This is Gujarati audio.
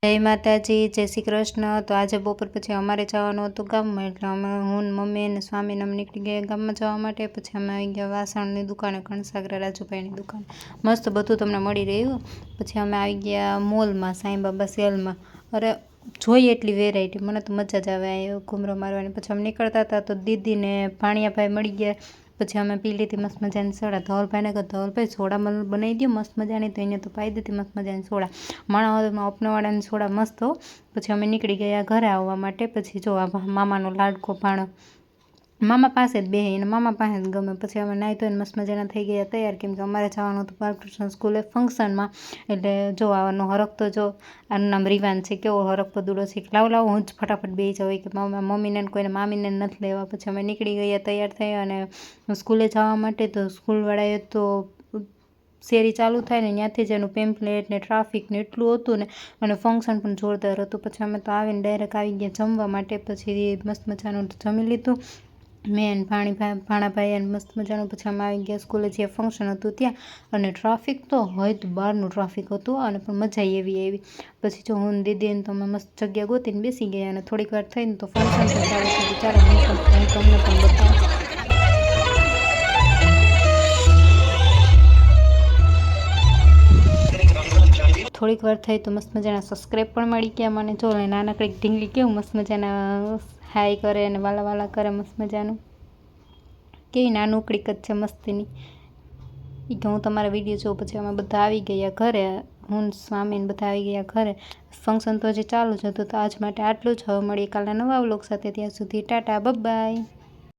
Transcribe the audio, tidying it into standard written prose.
જય માતાજી, જય શ્રી કૃષ્ણ। તો આજે બપોર પછી અમારે જવાનું હતું ગામમાં, એટલે અમે હું મમ્મી અને સ્વામીને અમે નીકળી ગયા ગામમાં જવા માટે। પછી અમે આવી ગયા વાસણની દુકાને, કણસાગરા રાજુભાઈની દુકાને, મસ્ત બધું તમને મળી રહ્યું। પછી અમે આવી ગયા મોલમાં, સાંઈબાબા સેલમાં। અરે જોઈ એટલી વેરાયટી, મને તો મજા જ આવે અહીંયા ઘૂમરો મારવાની। પછી અમે નીકળતા હતા તો દીદીને ભાણિયાભાઈ મળી ગયા। પછી અમે પી લીધી મસ્ત મજાની સોડા। ધવલભાઈને કહ્યું, ધવલભાઈ સોડા બનાવી દો મસ્ત મજાની, તો એને તો પાઈ દીધી મસ્ત મજાની સોડા। માણાવદરમાં અપનાવાળાની સોડા મસ્ત હો। પછી અમે નીકળી ગયા ઘરે આવવા માટે। પછી જો આ મામાનો લાડકો ભાણો મામા પાસે જ બેહે, એને મામા પાસે જ ગમે। પછી અમે નાહી ધોઈને મસ્ત મજાના થઈ ગયા તૈયાર, કેમ કે અમારે જવાનું હતું બાલકૃષ્ણ સ્કૂલે ફંક્શનમાં। એટલે જો આનો હરખ તો જો, આનું નામ રીવાન છે, કેવો હરખ પદુડો છે, લાવ હું જ ફટાફટ બેસી જાઉં કે મમ્મીને કોઈને મામીને નથી લેવા। પછી અમે નીકળી ગયા તૈયાર થઈ અને સ્કૂલે જવા માટે। તો સ્કૂલવાળાએ તો શેરી ચાલુ થાય ને ત્યાંથી જ એનું પેમ્પલેટ ને ટ્રાફિક ને એટલું હતું ને, અને ફંક્શન પણ જોરદાર હતું। પછી અમે તો આવીને ડાયરેક્ટ આવી ગયા જમવા માટે। પછી મસ્ત મજાનું જમી લીધું મેં ભાણાભાઈ અને મસ્ત મજાનું। પછી અમે આવી ગયા સ્કૂલે, જે ફંક્શન હતું ત્યાં, અને ટ્રાફિક તો હદ બહારનું ટ્રાફિક હતું, અને પણ મજા એવી આવી। પછી જો હું દીદીને તો અમે મસ્ત જગ્યા ગોતીને બેસી ગયા, અને થોડીક વાર થઈને તો ફંક્શન પણ ચાલુ થયું। ચાલો હું તમને પણ બતાવું। થોડીક વાર થઈ તો મસ્ત મજાના સબસ્ક્રાઈબ પણ મળી ગયા મને। જો નાનકડી ઢીંગલી કેવું મસ્ત મજાના હાય કરે અને વાલા વાલા કરે મસ્ત મજાનું, કેવી નાનુકડીક જ છે મસ્તીની। એ કે હું તમારા વિડીયો જોઉં। પછી અમે બધા આવી ગયા ઘરે, હું સ્વામીને બધા આવી ગયા ઘરે। ફંક્શન તો હજી ચાલુ જ હતું। તો આજ માટે આટલું જ, હવે મળીએ કાલના નવા વ્લોગ સાથે, ત્યાં સુધી ટાટા બાય બાય।